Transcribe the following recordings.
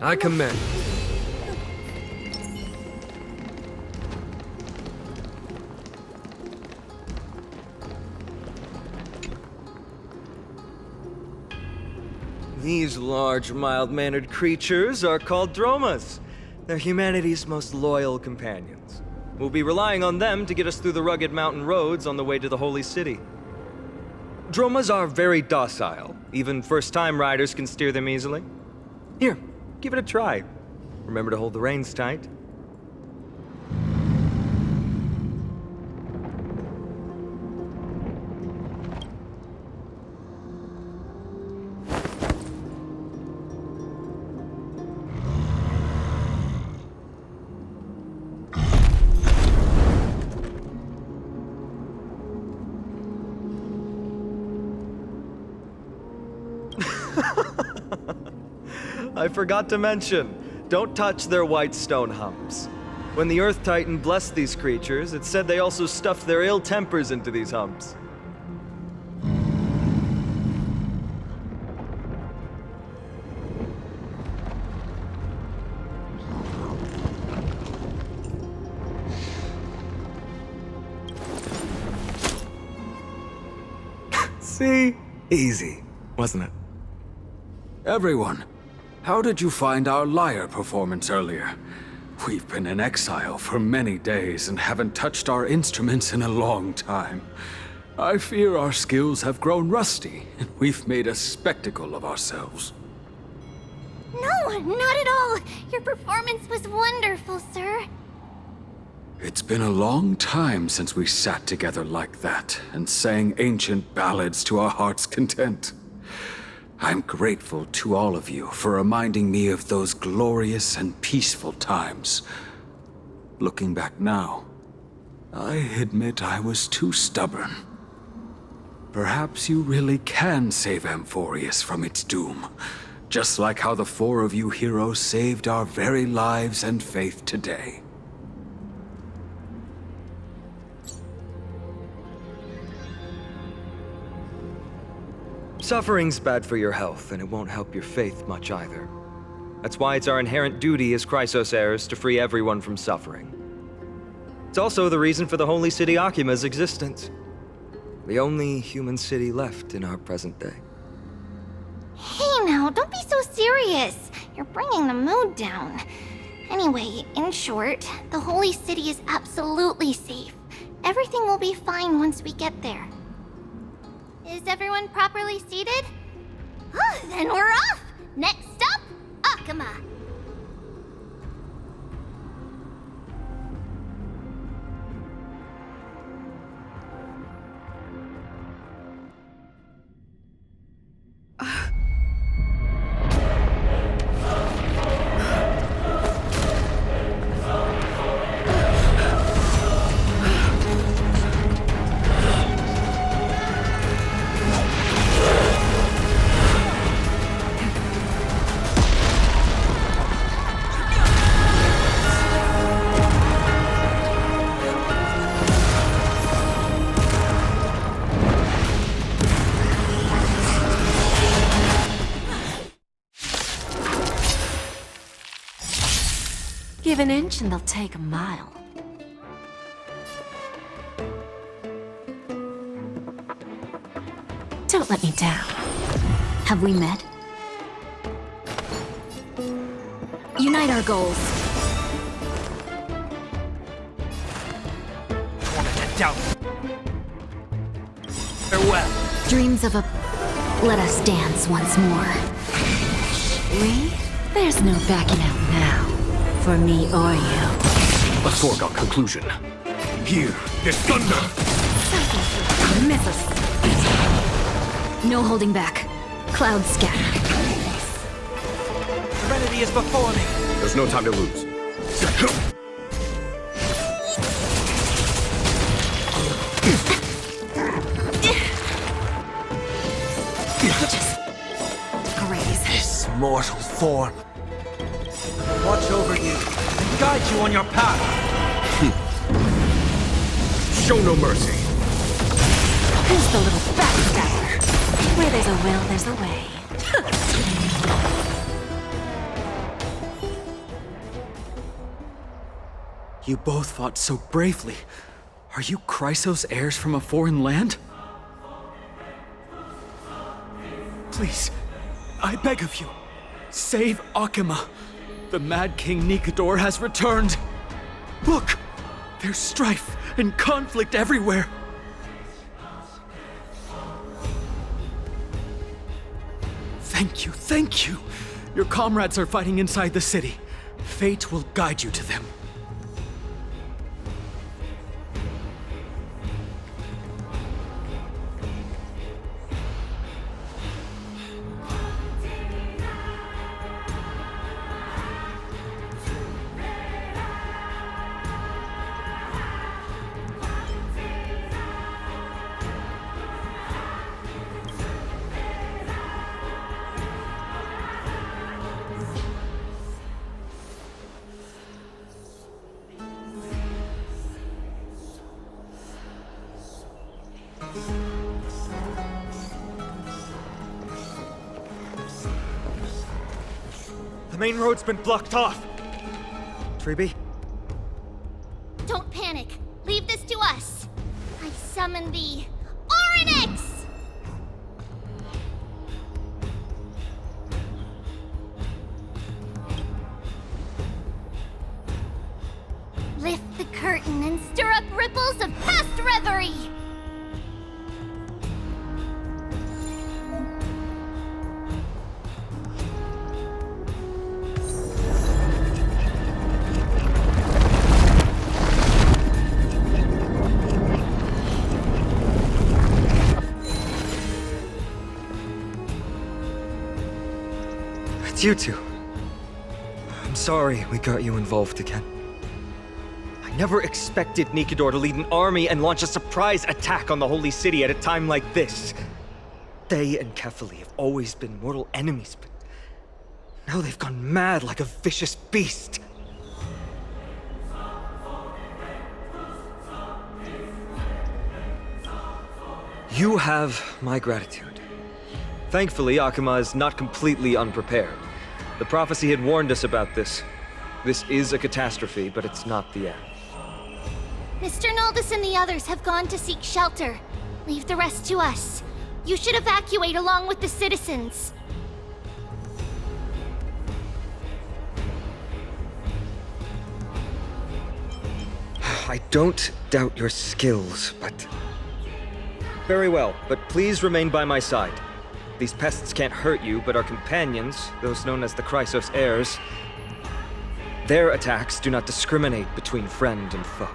I commend. These large, mild-mannered creatures are called dromas. They're humanity's most loyal companions. We'll be relying on them to get us through the rugged mountain roads on the way to the Holy City. Dromas are very docile. Even first-time riders can steer them easily. Here, give it a try. Remember to hold the reins tight. I forgot to mention, don't touch their white stone humps. When the Earth Titan blessed these creatures, it said they also stuffed their ill tempers into these humps. See? Easy, wasn't it? Everyone, how did you find our lyre performance earlier? We've been in exile for many days and haven't touched our instruments in a long time. I fear our skills have grown rusty, and we've made a spectacle of ourselves. No, not at all. Your performance was wonderful, sir. It's been a long time since we sat together like that and sang ancient ballads to our heart's content. I'm grateful to all of you for reminding me of those glorious and peaceful times. Looking back now, I admit I was too stubborn. Perhaps you really can save Amphoreus from its doom, just like how the four of you heroes saved our very lives and faith today. Suffering's bad for your health, and it won't help your faith much either. That's why it's our inherent duty as Chrysos heirs to free everyone from suffering. It's also the reason for the Holy City Akima's existence. The only human city left in our present day. Hey now, don't be so serious. You're bringing the mood down. Anyway, in short, the Holy City is absolutely safe. Everything will be fine once we get there. Is everyone properly seated? Then we're off! Next stop, Akama! Give an inch and they'll take a mile. Don't let me down. Have we met? Unite our goals. Down. Farewell. Dreams of a... Let us dance once more. We? There's no backing out now. For me or you. A foregone conclusion. Hear this thunder! Miss us. No holding back. Clouds scatter. Serenity is before me. There's no time to lose. Just graze. This mortal form. Watch over you. Guide you on your path. Show no mercy. Who's the little backstabber? Where there's a will, there's a way. You both fought so bravely. Are you Chrysos heirs from a foreign land? Please, I beg of you, save Akima. The Mad King Nikador has returned. Look, there's strife and conflict everywhere. Thank you. Your comrades are fighting inside the city. Fate will guide you to them. The main road's been blocked off. Treeby? Don't panic. Leave this to us. I summon the Oryx! Lift the curtain and stir up ripples of past reverie! It's you two. I'm sorry we got you involved again. I never expected Nikador to lead an army and launch a surprise attack on the Holy City at a time like this. They and Kefali have always been mortal enemies, but now they've gone mad like a vicious beast. You have my gratitude. Thankfully, Akima is not completely unprepared. The prophecy had warned us about this. This is a catastrophe, but it's not the end. Mr. Noldus and the others have gone to seek shelter. Leave the rest to us. You should evacuate along with the citizens. I don't doubt your skills, but... Very well, but please remain by my side. These pests can't hurt you, but our companions, those known as the Chrysos heirs, their attacks do not discriminate between friend and foe.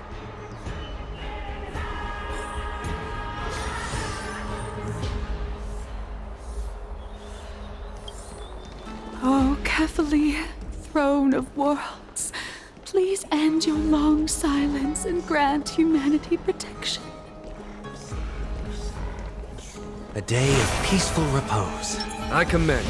Oh, Kefali, throne of worlds, please end your long silence and grant humanity protection. A day of peaceful repose. I commend.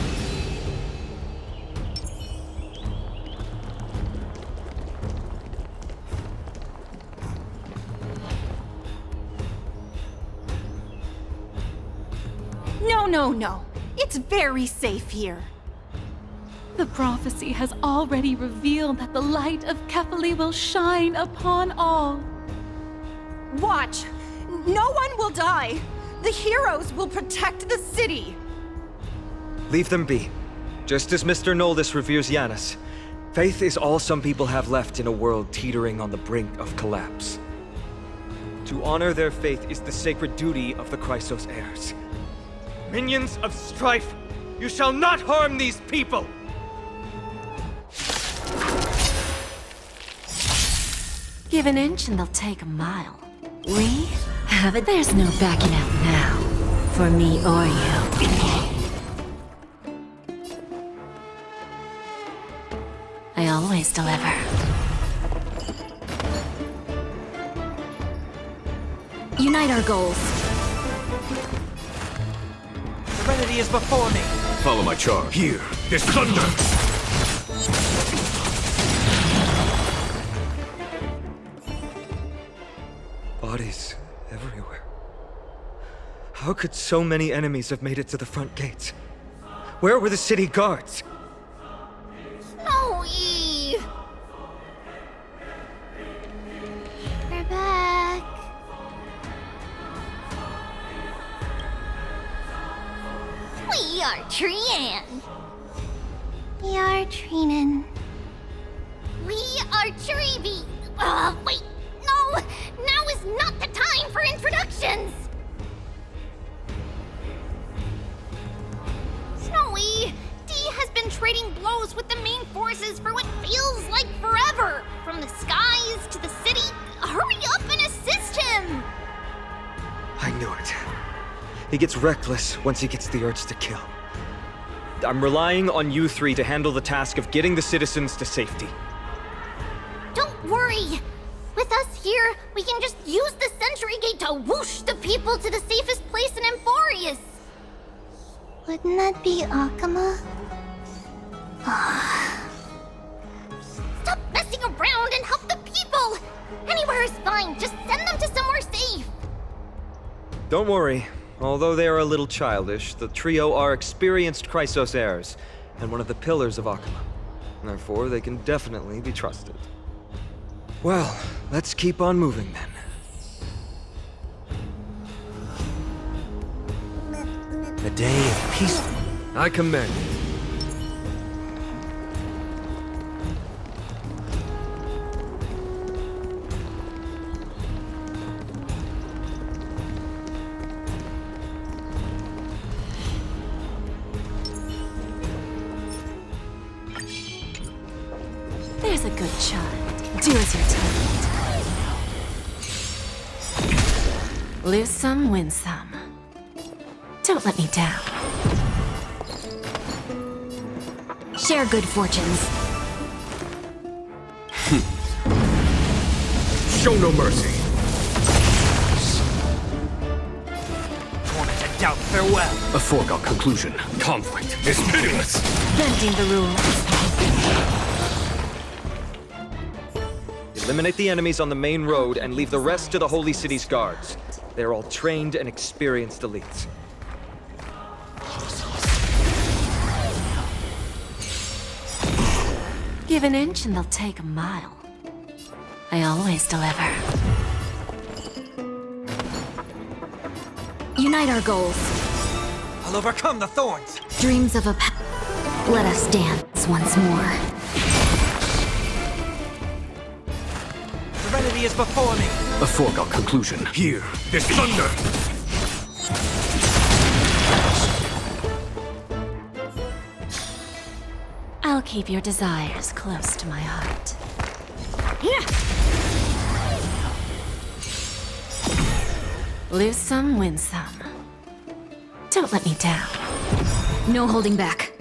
No. It's very safe here. The prophecy has already revealed that the light of Kefali will shine upon all. Watch! No one will die! The heroes will protect the city! Leave them be. Just as Mr. Noldus reveres Yanis, faith is all some people have left in a world teetering on the brink of collapse. To honor their faith is the sacred duty of the Chrysos heirs. Minions of strife, you shall not harm these people! Give an inch and they'll take a mile. We have it. There's no backing out now. For me or you. I always deliver. Unite our goals. Serenity is before me. Follow my charge. Here, this thunder! Bodies everywhere. How could so many enemies have made it to the front gates? Where were the city guards? Snowy! We are Trian. We are Trinan. We are Treevy. Wait. No! Now is not the time for introductions! Snowy, D has been trading blows with the main forces for what feels like forever. From the skies to the city. Hurry up and assist him! I knew it. He gets reckless once he gets the urge to kill. I'm relying on you three to handle the task of getting the citizens to safety. Don't worry! With us here, we can just use the Sentry Gate to whoosh the people to the safest place in Amphoreus! Wouldn't that be Akama? Stop messing around and help the people! Anywhere is fine, just send them to somewhere safe! Don't worry. Although they are a little childish, the trio are experienced Chrysos heirs, and one of the pillars of Akama. Therefore, they can definitely be trusted. Well, let's keep on moving then. A day of peace. I commend you. There's a good child. Do as you're told. Lose some, win some. Don't let me down. Share good fortunes. Show no mercy. Torment and doubt, farewell. A foregone conclusion. Conflict is pitiless. Bending the rules. Eliminate the enemies on the main road and leave the rest to the Holy City's guards. They're all trained and experienced elites. Give an inch and they'll take a mile. I always deliver. Unite our goals. I'll overcome the thorns. Dreams of a Let us dance once more. Serenity is before me. A foregone conclusion. Here, this thunder. I'll keep your desires close to my heart. Lose some, win some. Don't let me down. No holding back.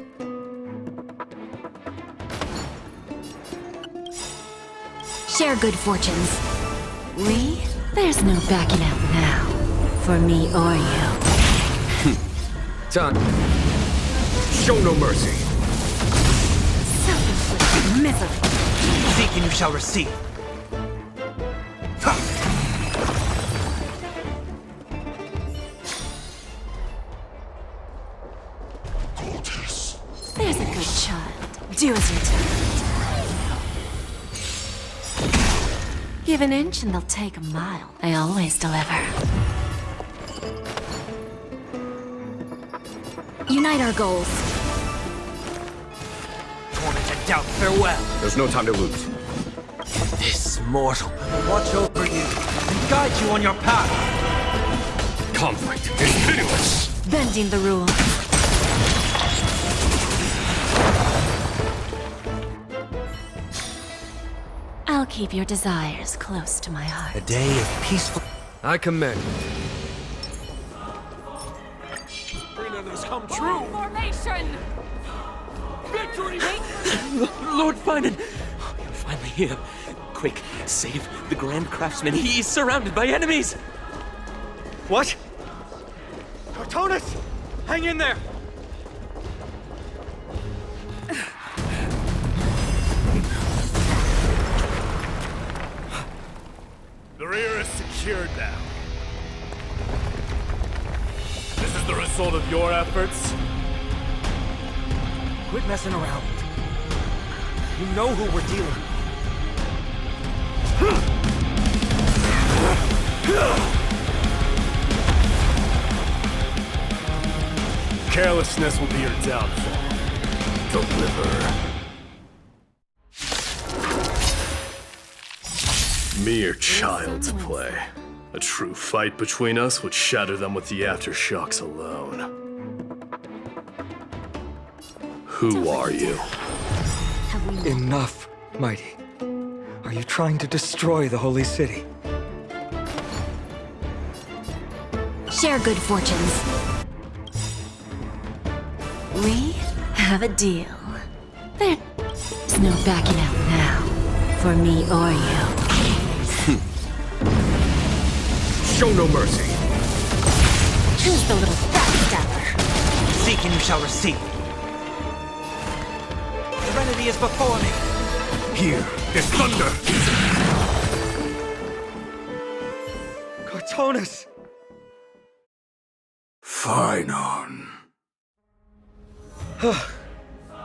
Share good fortunes. There's no backing out now. For me or you. Done. Show no mercy. Self-inflicted misery. Seek and you shall receive. Ha! There's a good child. Do as you're told. Give an inch and they'll take a mile. I always deliver. Unite our goals. Torment and doubt, farewell. There's no time to lose. This mortal will watch over you and guide you on your path. Conflict is pitiless. Bending the rules. I'll keep your desires close to my heart. A day of peaceful. I commend you. Come true! Formation! Victory! Lord Finan! You're finally here. Quick, save the Grand Craftsman. He's surrounded by enemies! What? Cartonus! Hang in there! The rear is secured now. This is the result of your efforts? Quit messing around. You know who we're dealing with. Carelessness will be your downfall. Deliver. Mere child's play. A true fight between us would shatter them with the aftershocks alone. Who are you? Enough, Mighty. Are you trying to destroy the Holy City? Share good fortunes. We have a deal. There's no backing out now. For me or you. Show no mercy. Who's the little backstabber? Seek and you shall receive. The remedy is before me. Here is thunder. Cartonus! Fine on.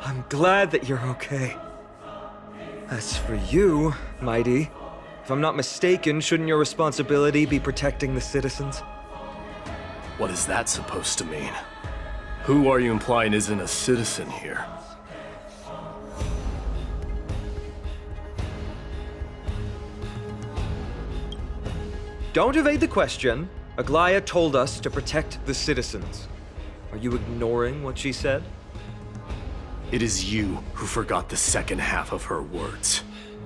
I'm glad that you're okay. As for you, Mighty, if I'm not mistaken, shouldn't your responsibility be protecting the citizens? What is that supposed to mean? Who are you implying isn't a citizen here? Don't evade the question. Aglaia told us to protect the citizens. Are you ignoring what she said? It is you who forgot the second half of her words.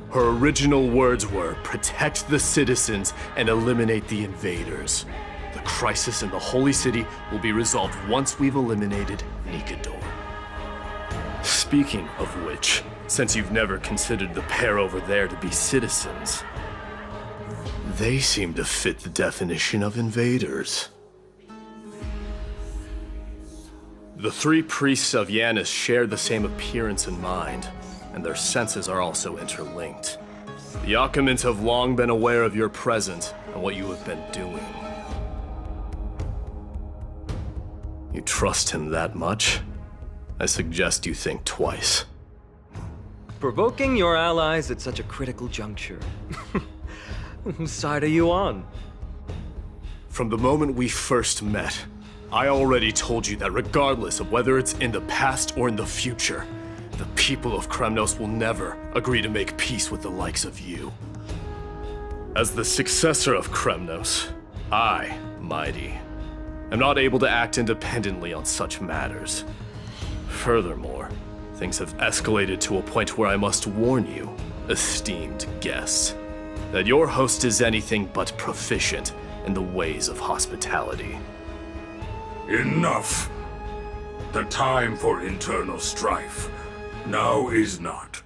Her original words were, protect the citizens and eliminate the invaders. The crisis in the Holy City will be resolved once we've eliminated Nikador. Speaking of which, since you've never considered the pair over there to be citizens, they seem to fit the definition of invaders. The three priests of Yanis share the same appearance and mind, and their senses are also interlinked. The Occamants have long been aware of your presence and what you have been doing. You trust him that much? I suggest you think twice. Provoking your allies at such a critical juncture. Whose side are you on? From the moment we first met, I already told you that regardless of whether it's in the past or in the future, the people of Kremnos will never agree to make peace with the likes of you. As the successor of Kremnos, I, Mighty, am not able to act independently on such matters. Furthermore, things have escalated to a point where I must warn you, esteemed guests, that your host is anything but proficient in the ways of hospitality. Enough. The time for internal strife now is not.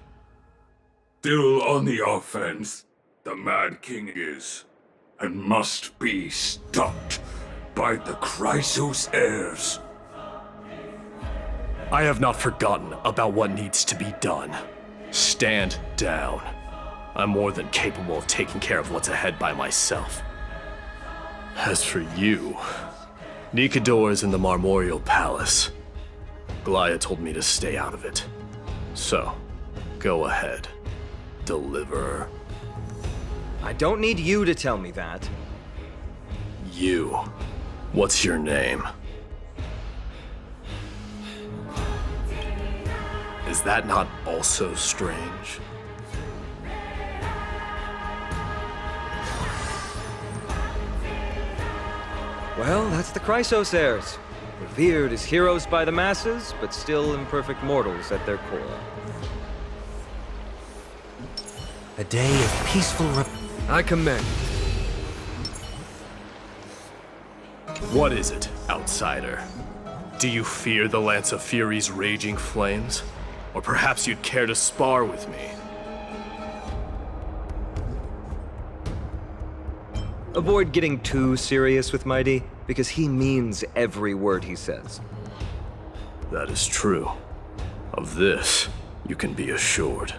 Still on the offense, the Mad King is, and must be stopped by the Chrysos heirs. I have not forgotten about what needs to be done. Stand down. I'm more than capable of taking care of what's ahead by myself. As for you, Nikador is in the Marmorial Palace. Aglaia told me to stay out of it. So, go ahead. Deliver. I don't need you to tell me that. You. What's your name? Is that not also strange? Well, that's the Chrysos heirs. Revered as heroes by the masses, but still imperfect mortals at their core. A day of peaceful I commend. What is it, outsider? Do you fear the Lance of Fury's raging flames? Or perhaps you'd care to spar with me? Avoid getting too serious with Mighty, because he means every word he says. That is true. Of this, you can be assured.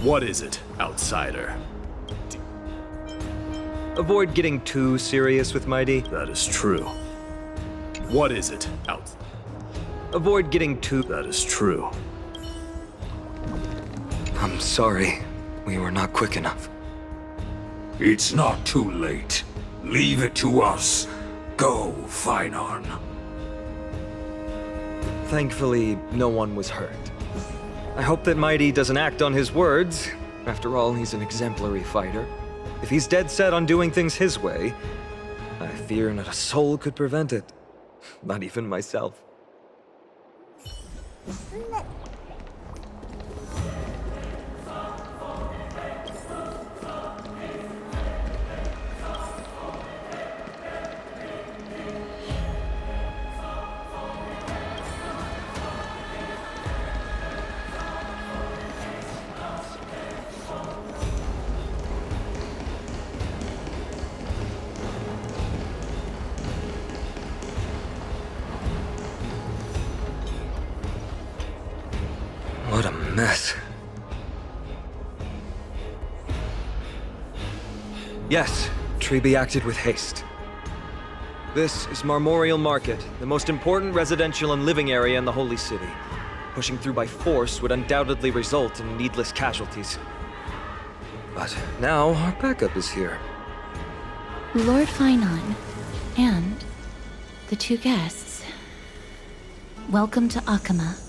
What is it, outsider? Avoid getting too serious with Mighty. That is true. What is it, Avoid getting too... That is true. I'm sorry. We were not quick enough. It's not too late. Leave it to us. Go, Feinarn. Thankfully, no one was hurt. I hope that Mighty doesn't act on his words. After all, he's an exemplary fighter. If he's dead set on doing things his way, I fear not a soul could prevent it. Not even myself. What a mess. Yes, Treby acted with haste. This is Marmorial Market, the most important residential and living area in the Holy City. Pushing through by force would undoubtedly result in needless casualties. But now our backup is here. Lord Feinon, and the two guests. Welcome to Akama.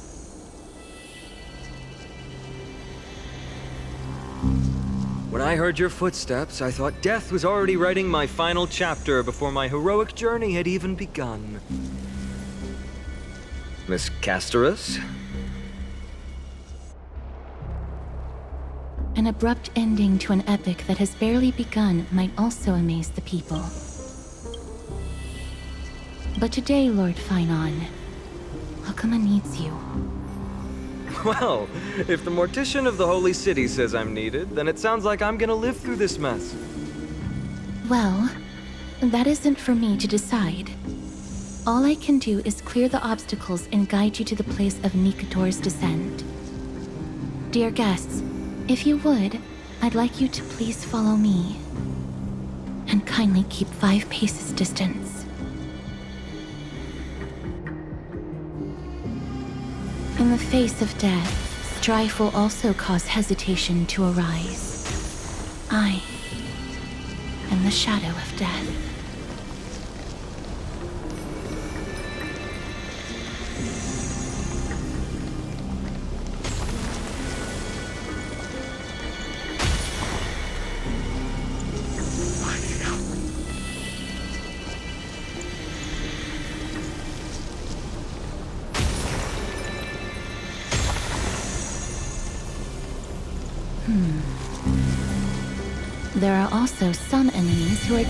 When I heard your footsteps, I thought death was already writing my final chapter before my heroic journey had even begun. Miss Castorus? An abrupt ending to an epic that has barely begun might also amaze the people. But today, Lord Feinon, Akama needs you. Well, if the Mortician of the Holy City says I'm needed, then it sounds like I'm gonna live through this mess. Well, that isn't for me to decide. All I can do is clear the obstacles and guide you to the place of Nikator's descent. Dear guests, if you would, I'd like you to please follow me. And kindly keep 5 paces distance. In the face of death, strife will also cause hesitation to arise. I am the shadow of death. There are also some enemies who are...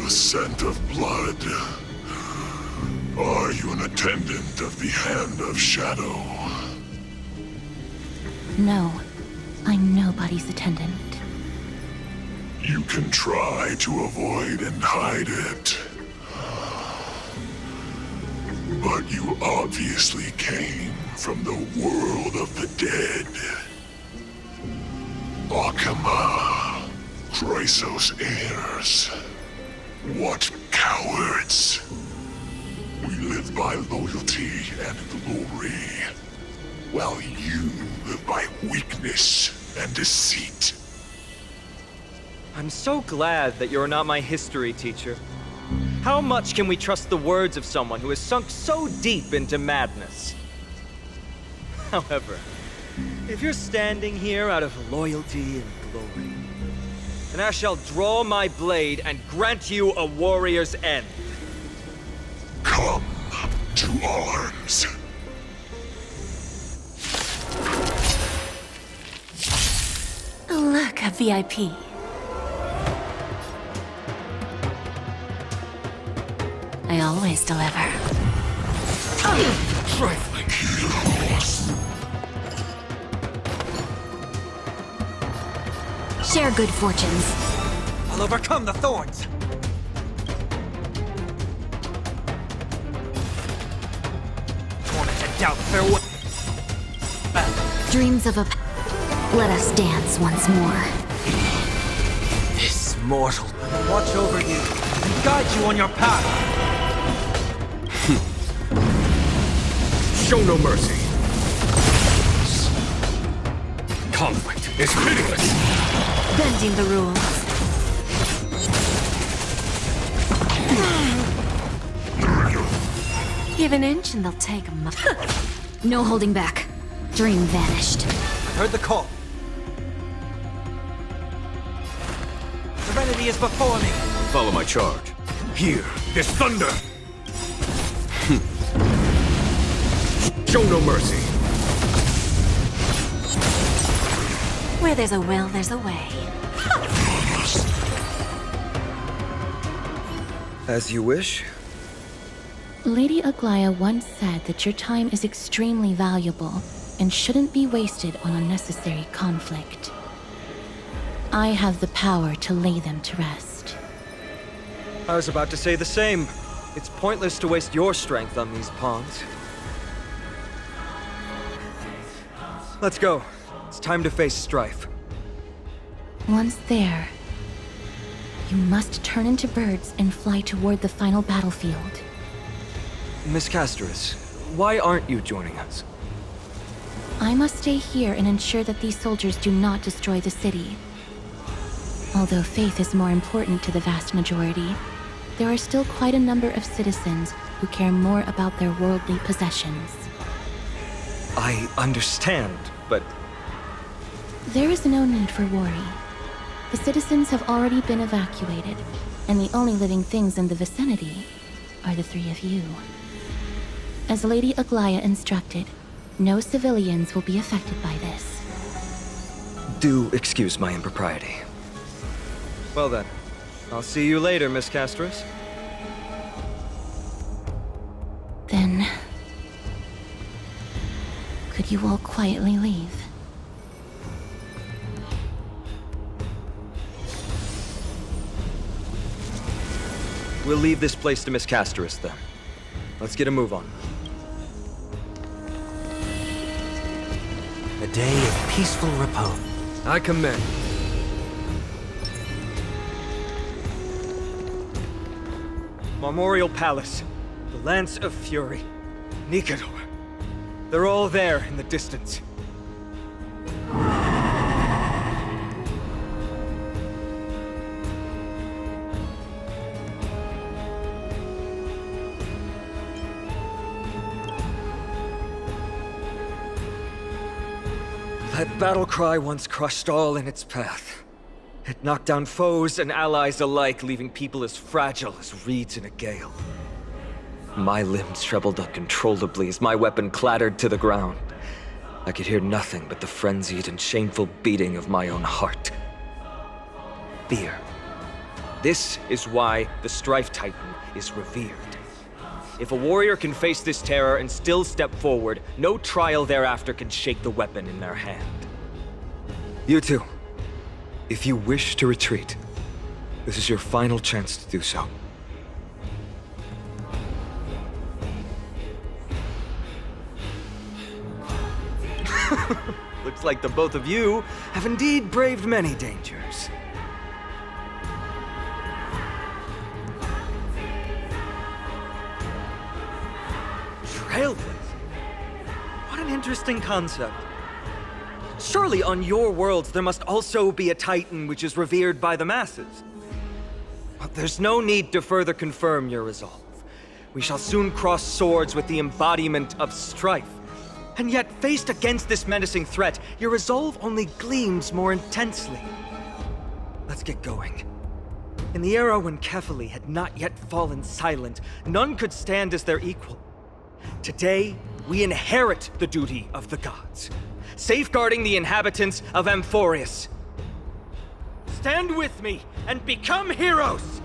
Scent of blood. Are you an attendant of the Hand of Shadow? No, I'm nobody's attendant. You can try to avoid and hide it. But you obviously came from the world of the dead. Akama, Chrysos heirs. What cowards! We live by loyalty and glory, while you live by weakness and deceit. I'm so glad that you're not my history teacher. How much can we trust the words of someone who has sunk so deep into madness? However, if you're standing here out of loyalty and glory, and I shall draw my blade and grant you a warrior's end. Come to arms. Look, a VIP. I always deliver. Trifling. Share good fortunes. I'll overcome the thorns. Torn to doubt farewell. Dreams of a... Let us dance once more. This mortal will watch over you and guide you on your path. Show no mercy. Conflict is pitiless. Bending the rules. Give an inch and they'll take a mile. No holding back. Dream vanished. I heard the call. Serenity is before me. Follow my charge. Hear this thunder. Show no mercy. Where there's a will, there's a way. As you wish. Lady Aglaya once said that your time is extremely valuable and shouldn't be wasted on unnecessary conflict. I have the power to lay them to rest. I was about to say the same. It's pointless to waste your strength on these pawns. Let's go. It's time to face strife. Once there, you must turn into birds and fly toward the final battlefield. Miss Casterus, why aren't you joining us? I must stay here and ensure that these soldiers do not destroy the city. Although faith is more important to the vast majority, there are still quite a number of citizens who care more about their worldly possessions. I understand, but... There is no need for worry. The citizens have already been evacuated, and the only living things in the vicinity are the three of you. As Lady Aglaya instructed, no civilians will be affected by this. Do excuse my impropriety. Well then, I'll see you later, Miss Casterus. Then... could you all quietly leave? We'll leave this place to Miss Casterus then. Let's get a move on. A day of peaceful repose. I commend. Memorial Palace, the Lance of Fury, Nicator. They're all there in the distance. That battle cry once crushed all in its path. It knocked down foes and allies alike, leaving people as fragile as reeds in a gale. My limbs trembled uncontrollably as my weapon clattered to the ground. I could hear nothing but the frenzied and shameful beating of my own heart. Fear. This is why the Strife Titan is revered. If a warrior can face this terror and still step forward, no trial thereafter can shake the weapon in their hand. You two, if you wish to retreat, this is your final chance to do so. Looks like the both of you have indeed braved many dangers. Trailblazer? What an interesting concept. Surely on your worlds there must also be a Titan which is revered by the masses. But there's no need to further confirm your resolve. We shall soon cross swords with the embodiment of strife. And yet, faced against this menacing threat, your resolve only gleams more intensely. Let's get going. In the era when Kefali had not yet fallen silent, none could stand as their equal. Today, we inherit the duty of the gods, safeguarding the inhabitants of Amphoreus. Stand with me and become heroes!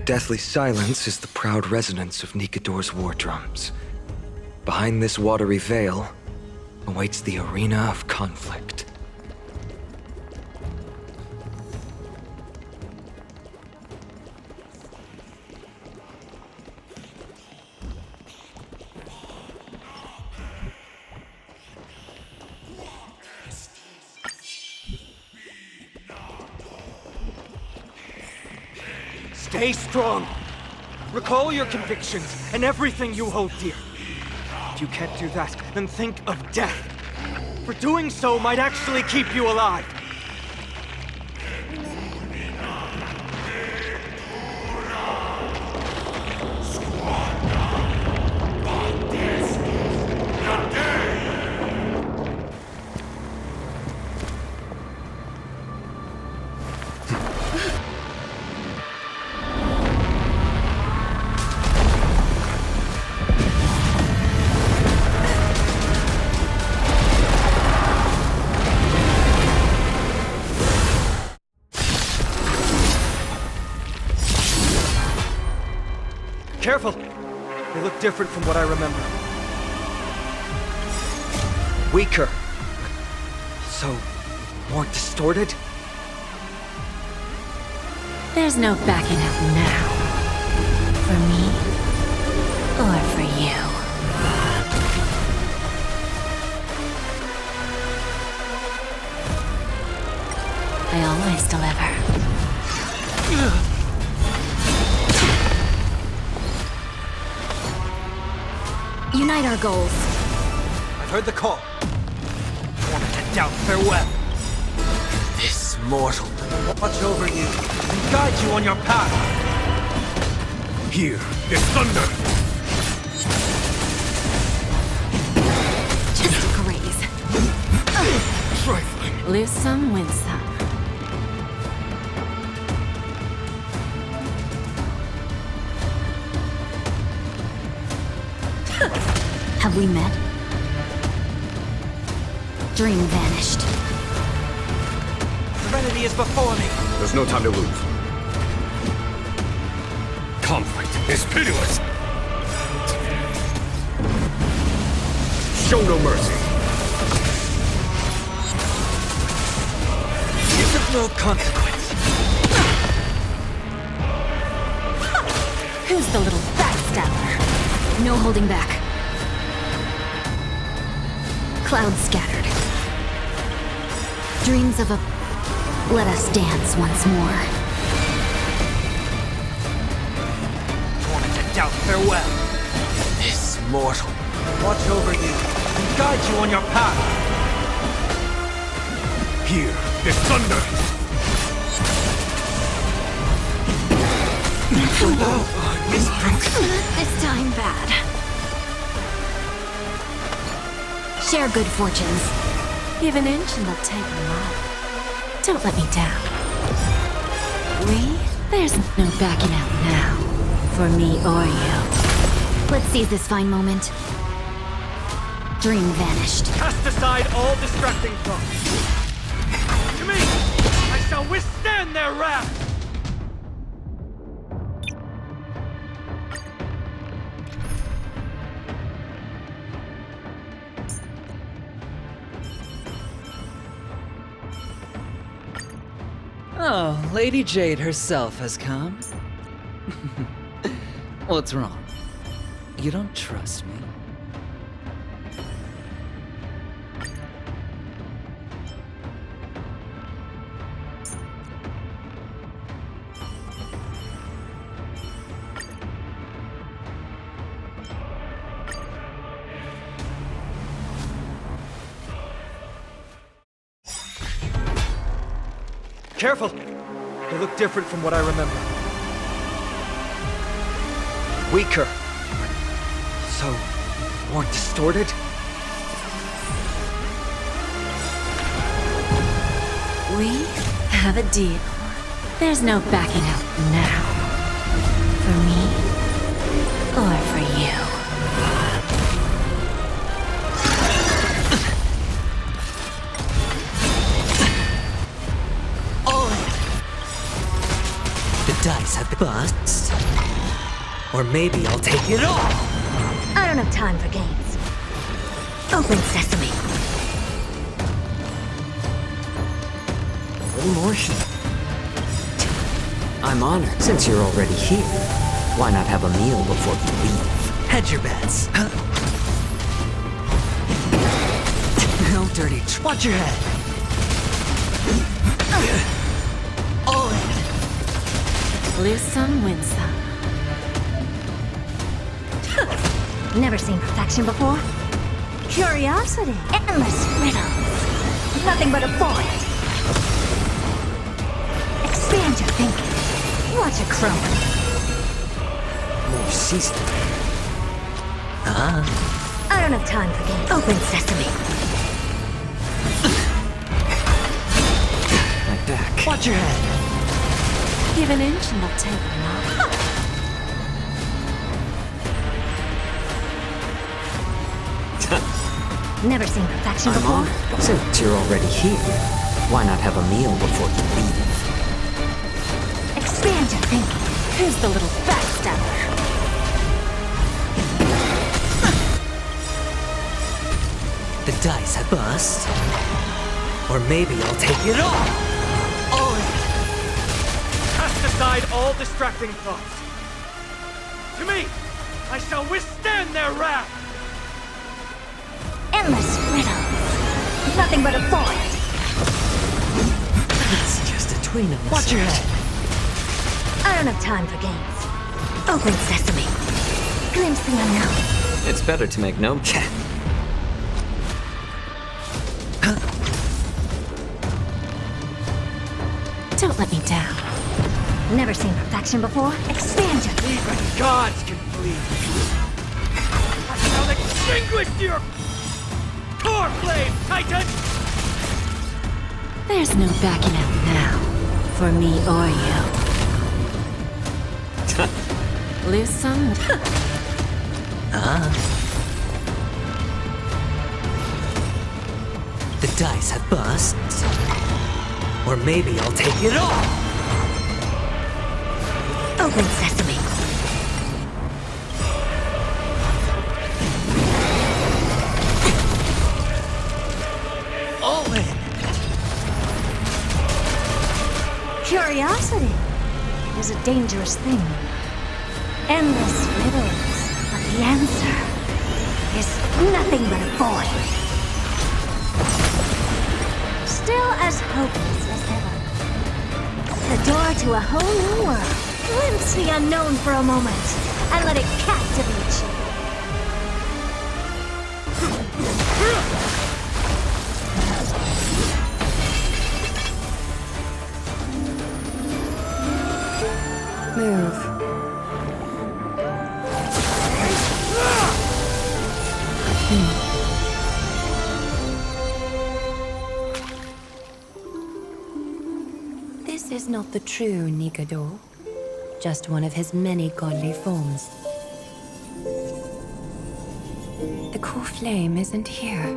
That deathly silence is the proud resonance of Nikador's war drums. Behind this watery veil awaits the arena of conflict. Stay strong! Recall your convictions and everything you hold dear. If you can't do that, then think of death. For doing so might actually keep you alive. Careful! They look different from what I remember. Weaker. So, more distorted? There's no backing out now. For me, or for you. I always deliver. Unite our goals. I've heard the call. Form to doubt farewell. This mortal. Watch over you and guide you on your path. Here is thunder! Just a graze. Trifling. Lose some, win some. Have we met? Dream vanished. Serenity is before me. There's no time to lose. Conflict is pitiless. Show no mercy. Is of no consequence. Who's the little backstabber? No holding back. Clouds scattered. Dreams of a... Let us dance once more. Form to doubt farewell. This mortal. Watch over you and guide you on your path. Here is thunder! This time bad. Share good fortunes. Give an inch and they'll take a mile. Don't let me down. There's no backing out now. For me or you. Let's seize this fine moment. Dream vanished. Cast aside all distracting thoughts. To me, I shall withstand their wrath! Oh, Lady Jade herself has come. What's wrong? You don't trust me? Careful! They look different from what I remember. Weaker. So, more distorted? We have a deal. There's no backing out now. For me, or for you. The dice have been bust. Or maybe I'll take it all! I don't have time for games. Open sesame. A little more heat. I'm honored. Since you're already here, why not have a meal before you leave? Hedge your bets. No dirty watch your head. All in. Lose some, win some. Never seen perfection before? Curiosity. Endless riddles. Nothing but a void. Expand your thinking. Watch a crumble. More seasoning. I don't have time for games. Open sesame. My back. Watch your head. Give an inch and they'll take a mile. Never seen perfection I'm before? honored. Since you're already here, why not have a meal before you leave? Expand your thinking. Who's the little backstabber? The dice have bust. Or maybe I'll take it all. All in. Cast aside all distracting thoughts. To me, I shall withstand their wrath. Endless riddles. Nothing but a void. It's just a tweenum. Watch your head. I don't have time for games. Open sesame. Glimpse the unknown. It's better to make no... Don't let me down. Never seen perfection before? Expand your thinking. Even gods can bleed. I shall extinguish your core flame, Titan! There's no backing out now. For me or you. Lose some. The dice have bust. Or maybe I'll take it all. Open sesame. All in. Curiosity is a dangerous thing. Endless riddles, but the answer is nothing but a void. Still as hopeless as ever. The door to a whole new world. Glimpse the unknown for a moment, and let it captivate you. Move. This is not the true Nikador, just one of his many godly forms. The core flame isn't here.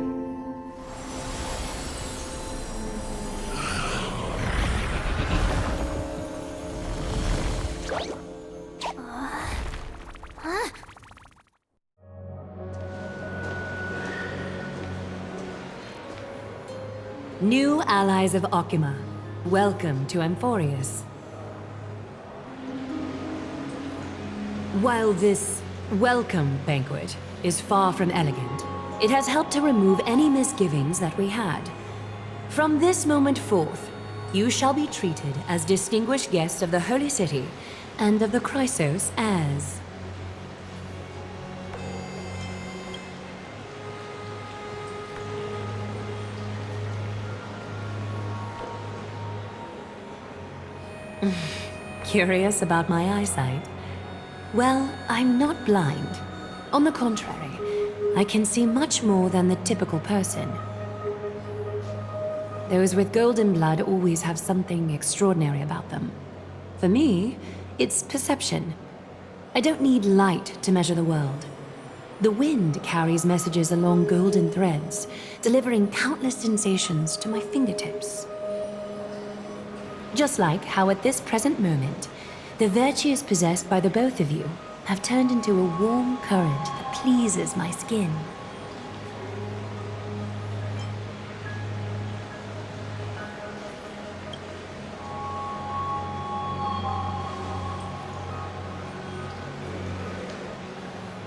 New allies of Okima, welcome to Amphoreus. While this welcome banquet is far from elegant, it has helped to remove any misgivings that we had. From this moment forth, you shall be treated as distinguished guests of the Holy City and of the Chrysos as... Curious about my eyesight? Well, I'm not blind. On the contrary, I can see much more than the typical person. Those with golden blood always have something extraordinary about them. For me, it's perception. I don't need light to measure the world. The wind carries messages along golden threads, delivering countless sensations to my fingertips. Just like how at this present moment, the virtue is possessed by the both of you have turned into a warm current that pleases my skin.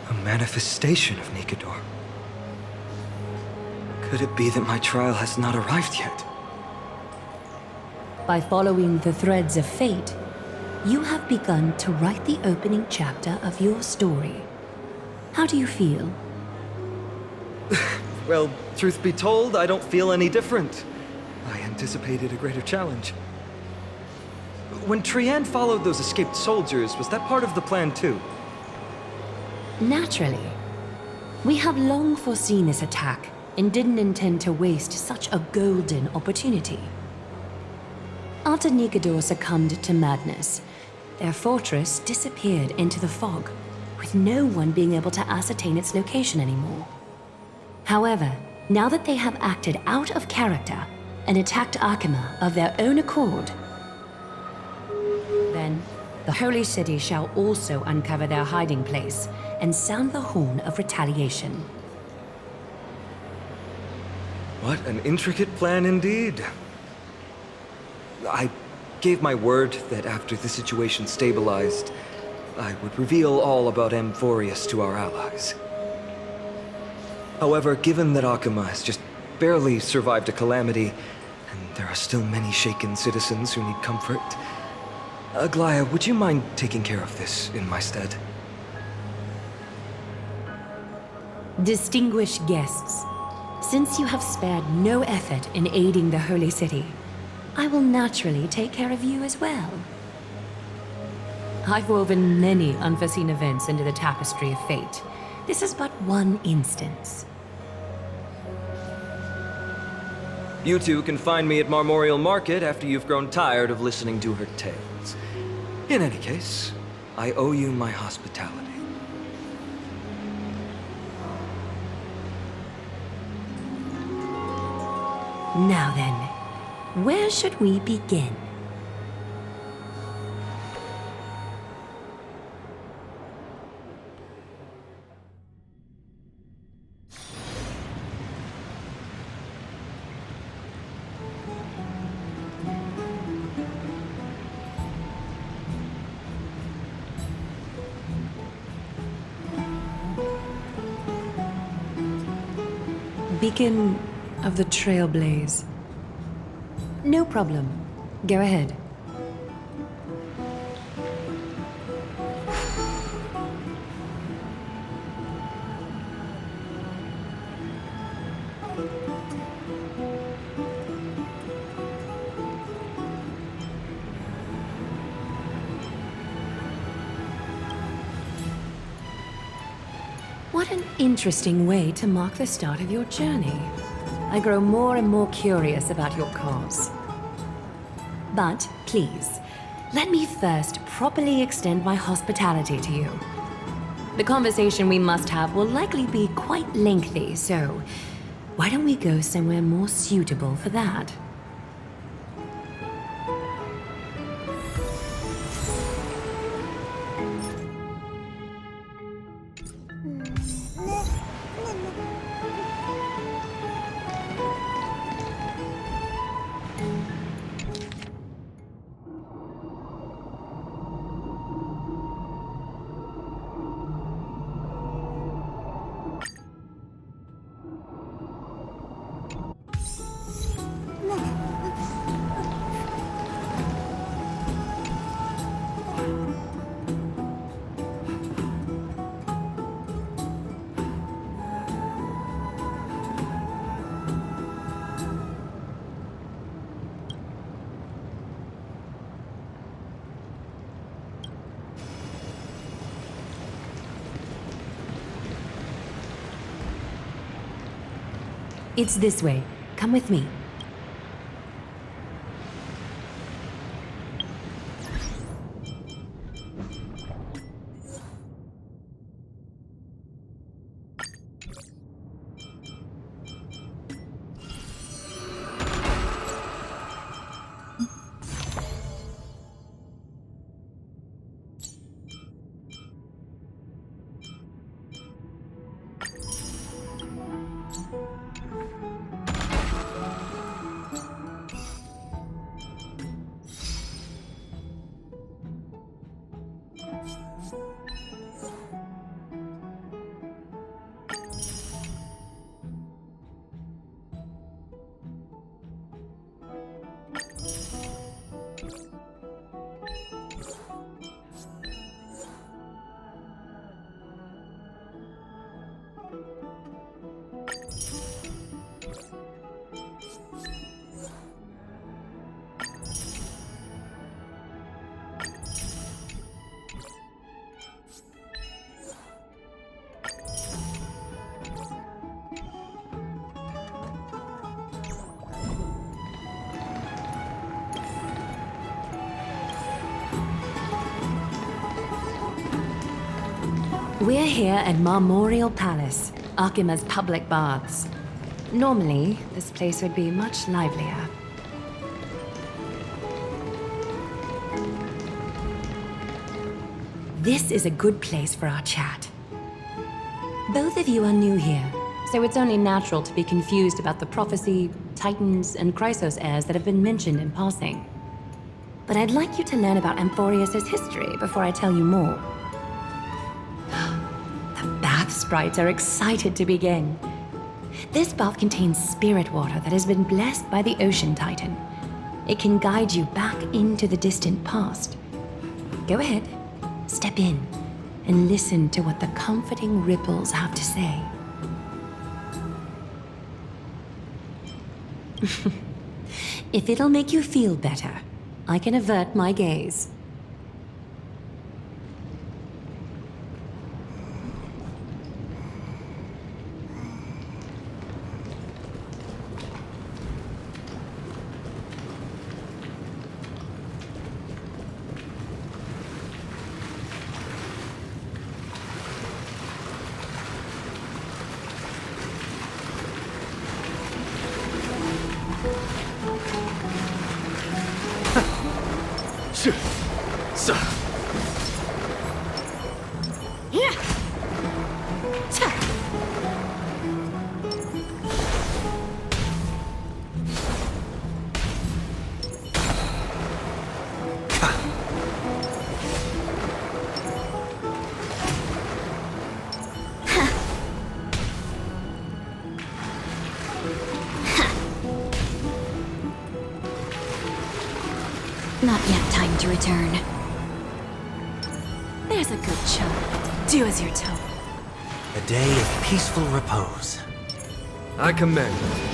A manifestation of Nikador. Could it be that my trial has not arrived yet? By following the threads of fate, you have begun to write the opening chapter of your story. How do you feel? Well, truth be told, I don't feel any different. I anticipated a greater challenge. When Trian followed those escaped soldiers, was that part of the plan too? Naturally. We have long foreseen this attack and didn't intend to waste such a golden opportunity. After Nikador succumbed to madness, their fortress disappeared into the fog, with no one being able to ascertain its location anymore. However, now that they have acted out of character and attacked Akima of their own accord, then the Holy City shall also uncover their hiding place and sound the horn of retaliation. What an intricate plan indeed. I gave my word that after the situation stabilized, I would reveal all about Amphoreus to our allies. However, given that Akima has just barely survived a calamity, and there are still many shaken citizens who need comfort, Aglaya, would you mind taking care of this in my stead? Distinguished guests, since you have spared no effort in aiding the Holy City, I will naturally take care of you as well. I've woven many unforeseen events into the tapestry of fate. This is but one instance. You two can find me at Marmorial Market after you've grown tired of listening to her tales. In any case, I owe you my hospitality. Now then, where should we begin? Beacon of the Trailblaze. No problem. Go ahead. What an interesting way to mark the start of your journey. I grow more and more curious about your cause. But please, let me first properly extend my hospitality to you. The conversation we must have will likely be quite lengthy, so why don't we go somewhere more suitable for that? It's this way. Come with me. We're here at Marmoreal Palace, Archima's public baths. Normally, this place would be much livelier. This is a good place for our chat. Both of you are new here, so it's only natural to be confused about the prophecy, titans, and Chrysos heirs that have been mentioned in passing. But I'd like you to learn about Amphoreus' history before I tell you more. The bath sprites are excited to begin. This bath contains spirit water that has been blessed by the Ocean Titan. It can guide you back into the distant past. Go ahead, step in, and listen to what the comforting ripples have to say. If it'll make you feel better, I can avert my gaze. Not yet time to return. There's a good child. Do as you're told. A day of peaceful repose. I commend it.